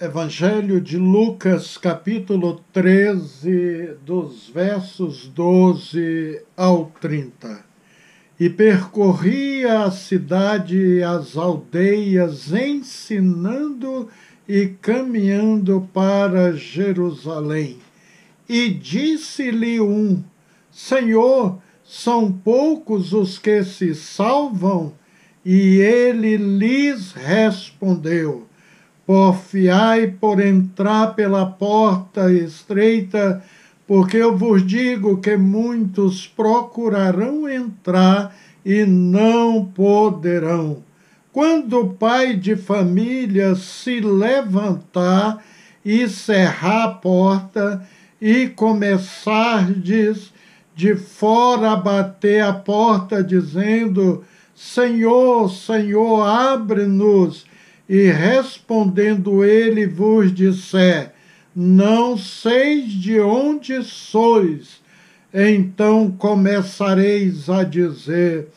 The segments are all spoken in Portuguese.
Evangelho de Lucas, capítulo 13, dos versos 12 ao 30. E percorria a cidade e as aldeias, ensinando e caminhando para Jerusalém. E disse-lhe um: Senhor, são poucos os que se salvam? E ele lhes respondeu: Porfiai por entrar pela porta estreita, porque eu vos digo que muitos procurarão entrar e não poderão. Quando o pai de família se levantar e cerrar a porta, e começardes de fora a bater a porta, dizendo: Senhor, Senhor, abre-nos. E respondendo ele vos disser: Não sei de onde sois. Então começareis a dizer: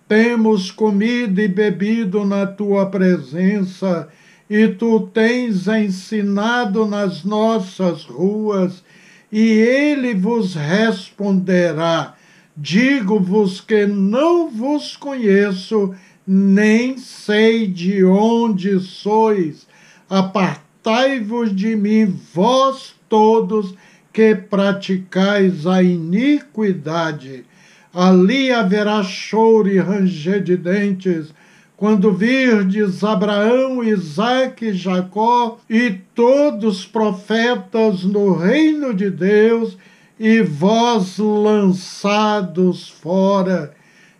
Temos comido e bebido na tua presença, e tu tens ensinado nas nossas ruas. E ele vos responderá: Digo-vos que não vos conheço, nem sei de onde sois. Apartai-vos de mim, vós todos que praticais a iniquidade. Ali haverá choro e ranger de dentes, quando virdes Abraão, Isaque e Jacó e todos os profetas no reino de Deus, e vós lançados fora.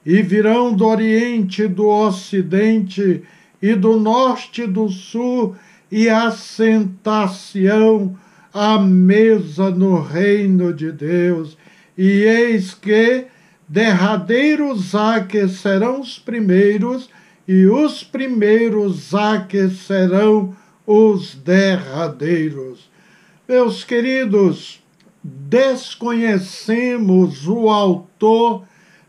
E virão do Oriente e do Ocidente, e do Norte e do Sul, e assentar-se-ão à mesa no reino de Deus. E eis que derradeiros há que serão os primeiros, e os primeiros há que serão os derradeiros. Meus queridos, desconhecemos o autor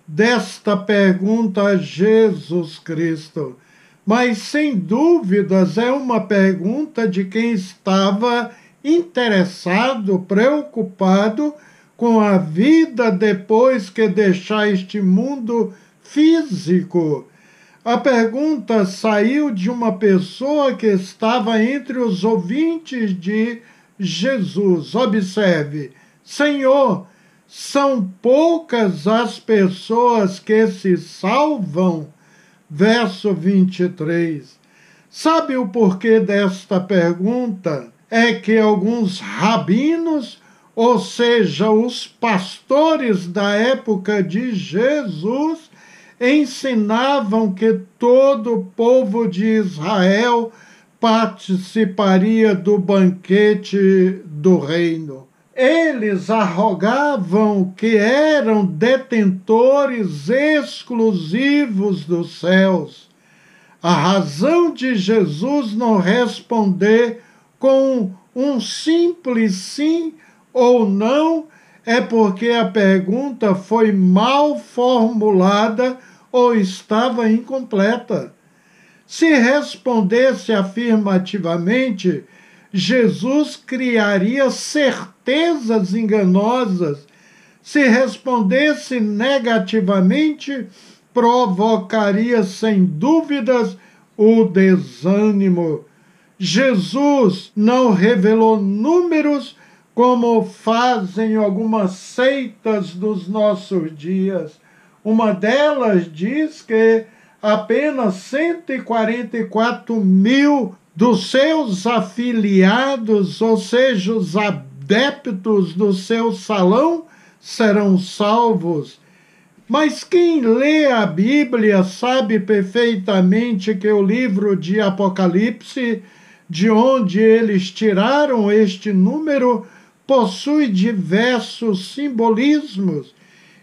desta pergunta a Jesus Cristo, mas sem dúvidas é uma pergunta de quem estava interessado, preocupado com a vida depois que deixar este mundo físico. A pergunta saiu de uma pessoa que estava entre os ouvintes de Jesus. Observe: Senhor, são poucas as pessoas que se salvam? Verso 23. Sabe o porquê desta pergunta? É que alguns rabinos, ou seja, os pastores da época de Jesus, ensinavam que todo o povo de Israel participaria do banquete do reino. Eles arrogavam que eram detentores exclusivos dos céus. A razão de Jesus não responder com um simples sim ou não é porque a pergunta foi mal formulada ou estava incompleta. Se respondesse afirmativamente, Jesus criaria certezas enganosas. Se respondesse negativamente, provocaria sem dúvidas o desânimo. Jesus não revelou números como fazem algumas seitas dos nossos dias. Uma delas diz que apenas 144 mil dos seus afiliados, ou seja, os adeptos do seu salão, serão salvos. Mas quem lê a Bíblia sabe perfeitamente que o livro de Apocalipse, de onde eles tiraram este número, possui diversos simbolismos.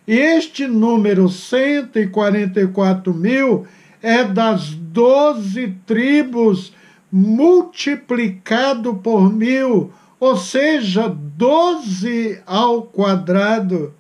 E este número 144 mil é das 12 tribos multiplicado por 1000, ou seja, 12 ao quadrado.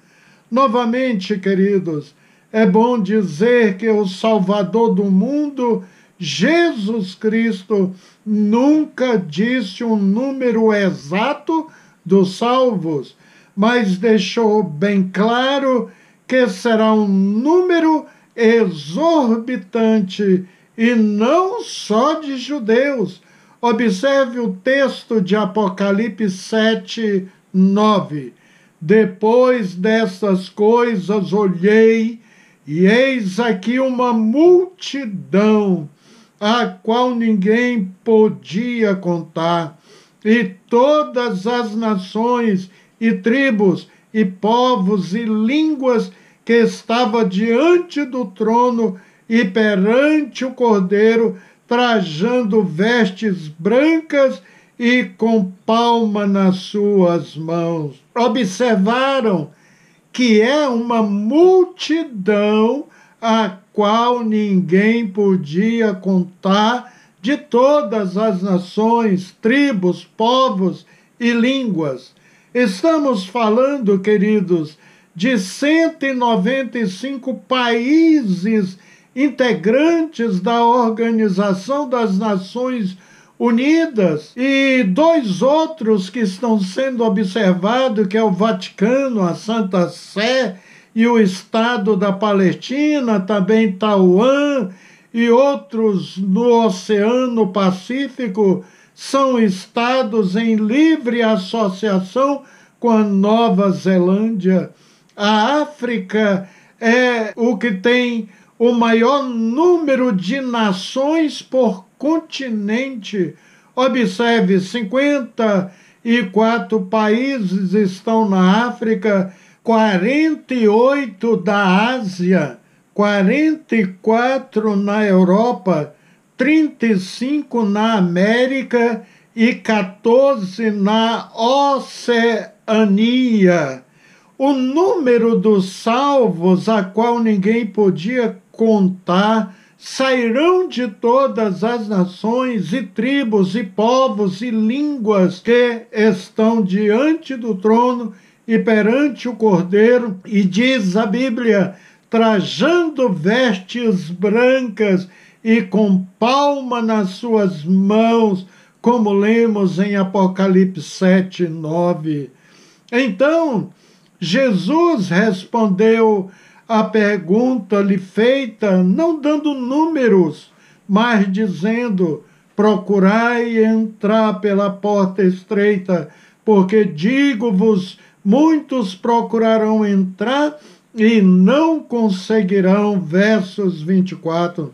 Novamente, queridos, é bom dizer que o Salvador do mundo Jesus Cristo nunca disse um número exato dos salvos, mas deixou bem claro que será um número exorbitante e não só de judeus. Observe o texto de Apocalipse 7, 9. Depois dessas coisas olhei, e eis aqui uma multidão, a qual ninguém podia contar, e todas as nações e tribos e povos e línguas que estava diante do trono e perante o Cordeiro, trajando vestes brancas e com palma nas suas mãos. Observaram que é uma multidão a qual ninguém podia contar, de todas as nações, tribos, povos e línguas. Estamos falando, queridos, de 195 países integrantes da Organização das Nações Unidas e 2 outros que estão sendo observados, que é o Vaticano, a Santa Sé e o Estado da Palestina, também Taiwan e outros no Oceano Pacífico, são estados em livre associação com a Nova Zelândia. A África é o que tem o maior número de nações por continente. Observe, 54 países estão na África, 48 da Ásia, 44 na Europa, 35 na América e 14 na Oceania. O número dos salvos, a qual ninguém podia contar, sairão de todas as nações e tribos e povos e línguas que estão diante do trono e perante o Cordeiro, e diz a Bíblia, trajando vestes brancas e com palma nas suas mãos, como lemos em Apocalipse 7, 9. Então, Jesus respondeu a pergunta lhe feita, não dando números, mas dizendo, procurai entrar pela porta estreita, porque digo-vos, muitos procurarão entrar e não conseguirão. Versos 24.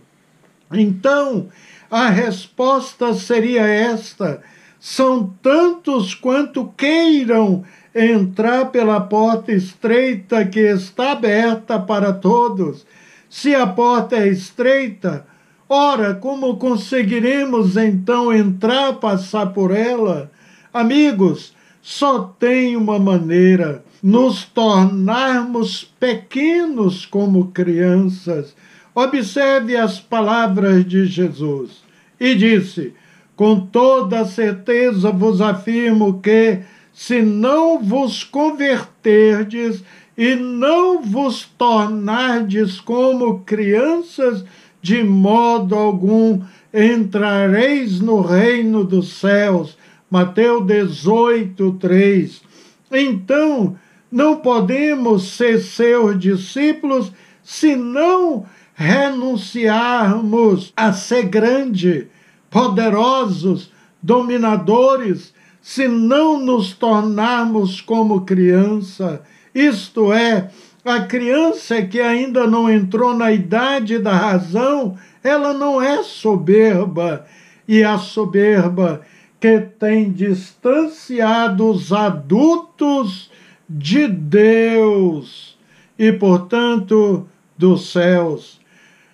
Então, a resposta seria esta: são tantos quanto queiram entrar pela porta estreita que está aberta para todos. Se a porta é estreita, ora, como conseguiremos então entrar, passar por ela? Amigos, só tem uma maneira: nos tornarmos pequenos como crianças. Observe as palavras de Jesus. E disse, com toda certeza vos afirmo que, se não vos converterdes e não vos tornardes como crianças, de modo algum entrareis no reino dos céus. Mateus 18, 3. Então, não podemos ser seus discípulos se não renunciarmos a ser grande, poderosos, dominadores, se não nos tornarmos como criança, isto é, a criança que ainda não entrou na idade da razão, ela não é soberba, e a soberba que tem distanciado os adultos de Deus e, portanto, dos céus.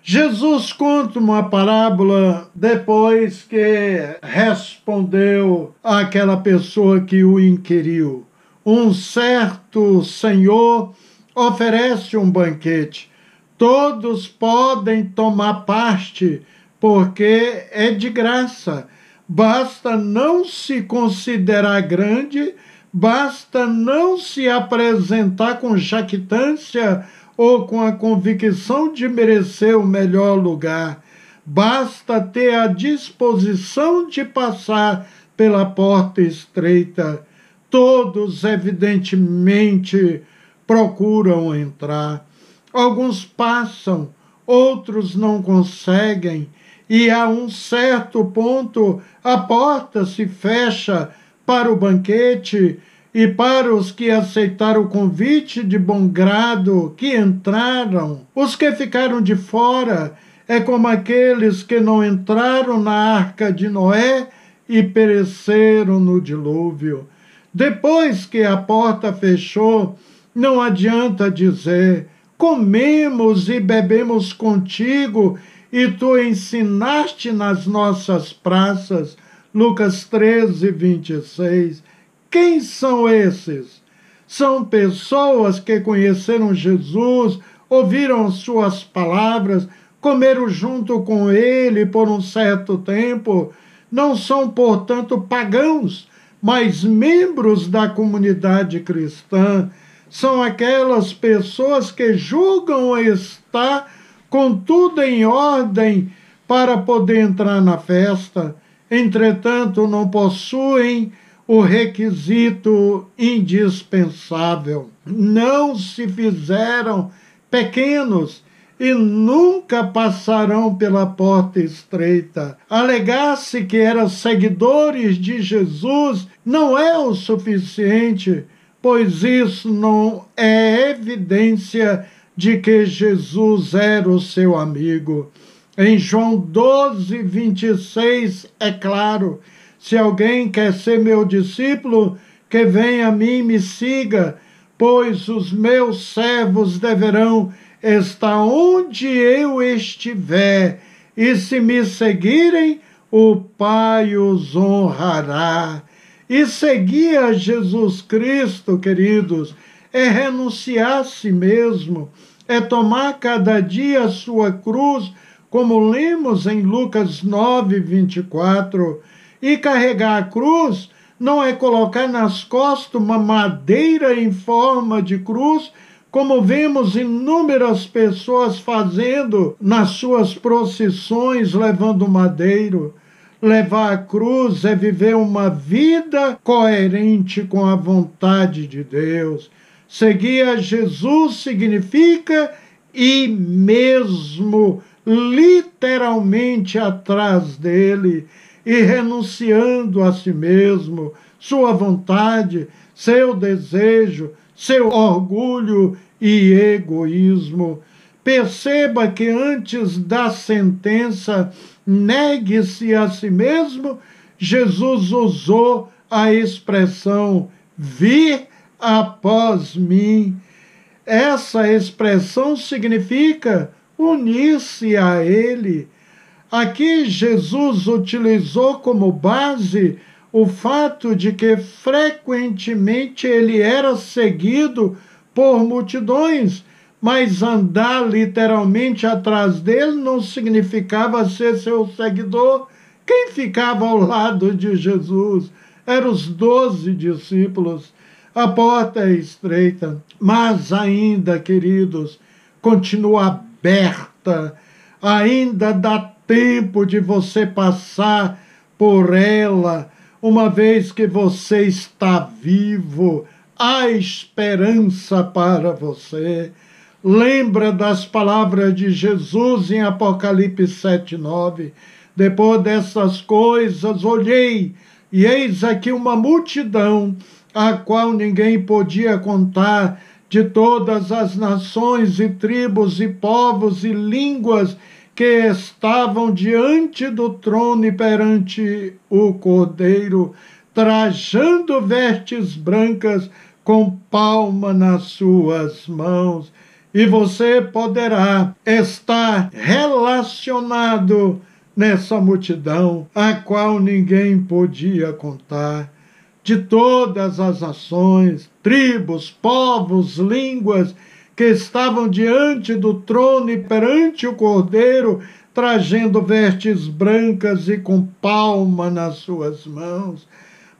Jesus conta uma parábola depois que respondeu àquela pessoa que o inquiriu. Um certo senhor oferece um banquete. Todos podem tomar parte, porque é de graça. Basta não se considerar grande, basta não se apresentar com jactância ou com a convicção de merecer o melhor lugar. basta ter a disposição de passar pela porta estreita. Todos, evidentemente, procuram entrar. Alguns passam, outros não conseguem, e a um certo ponto a porta se fecha para o banquete, e para os que aceitaram o convite de bom grado, que entraram. Os que ficaram de fora é como aqueles que não entraram na arca de Noé e pereceram no dilúvio. Depois que a porta fechou, não adianta dizer: comemos e bebemos contigo e tu ensinaste nas nossas praças. Lucas 13, 26. Quem são esses? São pessoas que conheceram Jesus, ouviram suas palavras, comeram junto com ele por um certo tempo. Não são, portanto, pagãos, mas membros da comunidade cristã. São aquelas pessoas que julgam estar com tudo em ordem para poder entrar na festa. Entretanto, não possuem o requisito indispensável. Não se fizeram pequenos e nunca passarão pela porta estreita. Alegar-se que eram seguidores de Jesus não é o suficiente, pois isso não é evidência de que Jesus era o seu amigo. Em João 12, 26, é claro: se alguém quer ser meu discípulo, que venha a mim e me siga, pois os meus servos deverão estar onde eu estiver, e se me seguirem, o Pai os honrará. E seguir a Jesus Cristo, queridos, é renunciar a si mesmo, é tomar cada dia a sua cruz, como lemos em Lucas 9, 24. E carregar a cruz não é colocar nas costas uma madeira em forma de cruz, como vemos inúmeras pessoas fazendo nas suas procissões, levando madeiro. Levar a cruz é viver uma vida coerente com a vontade de Deus. Seguir a Jesus significa ir mesmo literalmente atrás dele, e renunciando a si mesmo, sua vontade, seu desejo, seu orgulho e egoísmo. Perceba que antes da sentença, negue-se a si mesmo, Jesus usou a expressão vir após mim. Essa expressão significa unir-se a ele. Aqui Jesus utilizou como base o fato de que frequentemente ele era seguido por multidões, mas andar literalmente atrás dele não significava ser seu seguidor. Quem ficava ao lado de Jesus eram os 12 discípulos. A porta é estreita, mas ainda, queridos, continua aberta. Ainda dá tempo de você passar por ela, uma vez que você está vivo. Há esperança para você. Lembra das palavras de Jesus em Apocalipse 7:9. Depois dessas coisas, olhei, e eis aqui uma multidão, a qual ninguém podia contar, de todas as nações e tribos e povos e línguas, que estavam diante do trono e perante o Cordeiro, trajando vestes brancas, com palma nas suas mãos. E você poderá estar relacionado nessa multidão, a qual ninguém podia contar, de todas as nações, tribos, povos, línguas, que estavam diante do trono e perante o Cordeiro, trajando vestes brancas e com palma nas suas mãos.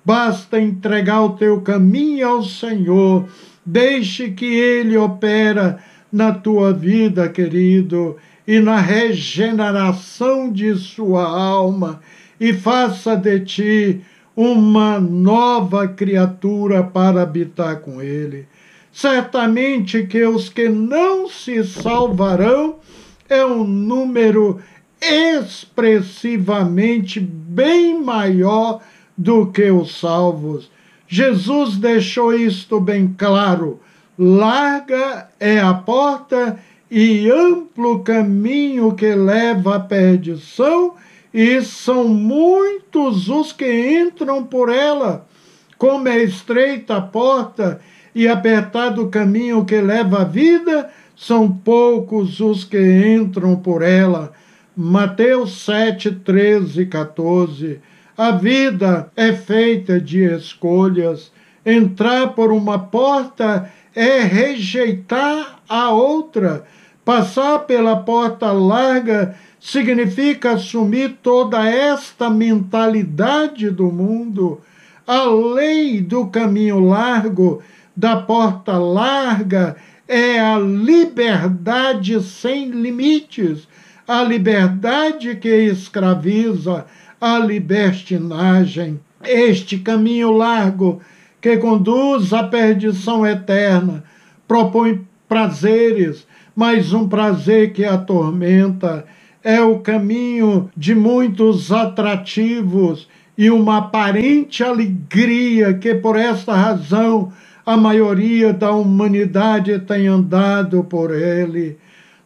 Basta entregar o teu caminho ao Senhor, deixe que Ele opera na tua vida, querido, e na regeneração de sua alma, e faça de ti uma nova criatura para habitar com ele. Certamente que os que não se salvarão é um número expressivamente bem maior do que os salvos. Jesus deixou isto bem claro: larga é a porta e amplo caminho que leva à perdição, e são muitos os que entram por ela. Como é estreita a porta e apertado o caminho que leva à vida, são poucos os que entram por ela. Mateus 7, 13 e 14. A vida é feita de escolhas. Entrar por uma porta é rejeitar a outra. Passar pela porta larga significa assumir toda esta mentalidade do mundo. A lei do caminho largo, da porta larga, é a liberdade sem limites, a liberdade que escraviza, a libertinagem. Este caminho largo, que conduz à perdição eterna, propõe prazeres, mas um prazer que atormenta. É o caminho de muitos atrativos e uma aparente alegria que, por esta razão, a maioria da humanidade tem andado por ele.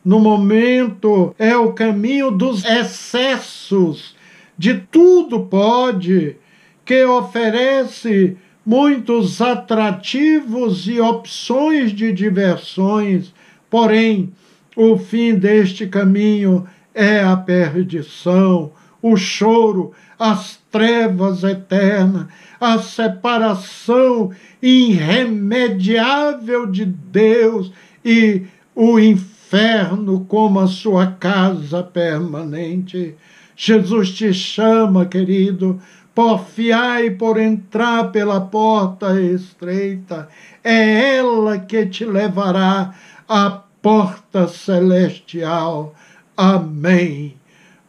No momento, é o caminho dos excessos, de tudo pode, que oferece muitos atrativos e opções de diversões. Porém, o fim deste caminho é a perdição, o choro, as trevas eternas, a separação irremediável de Deus e o inferno como a sua casa permanente. Jesus te chama, querido, porfiai por entrar pela porta estreita. É ela que te levará à porta celestial. Amém.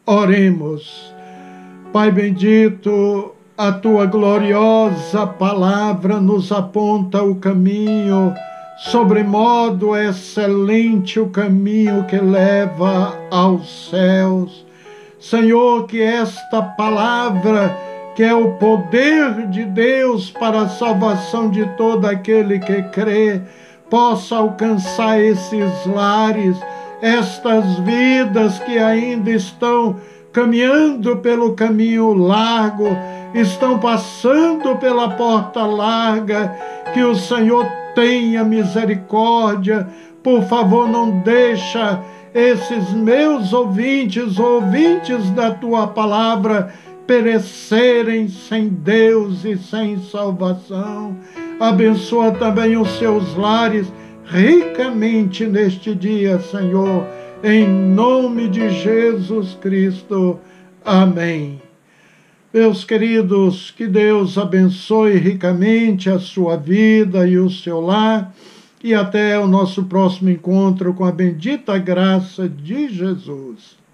Oremos. Pai bendito, a tua gloriosa palavra nos aponta o caminho, sobremodo excelente o caminho que leva aos céus. Senhor, que esta palavra, que é o poder de Deus para a salvação de todo aquele que crê, possa alcançar esses lares, estas vidas que ainda estão caminhando pelo caminho largo, estão passando pela porta larga. Que o Senhor tenha misericórdia. Por favor, não deixa esses meus ouvintes da tua palavra, perecerem sem Deus e sem salvação. Abençoa também os seus lares ricamente neste dia, Senhor, em nome de Jesus Cristo. Amém. Meus queridos, que Deus abençoe ricamente a sua vida e o seu lar, e até o nosso próximo encontro com a bendita graça de Jesus.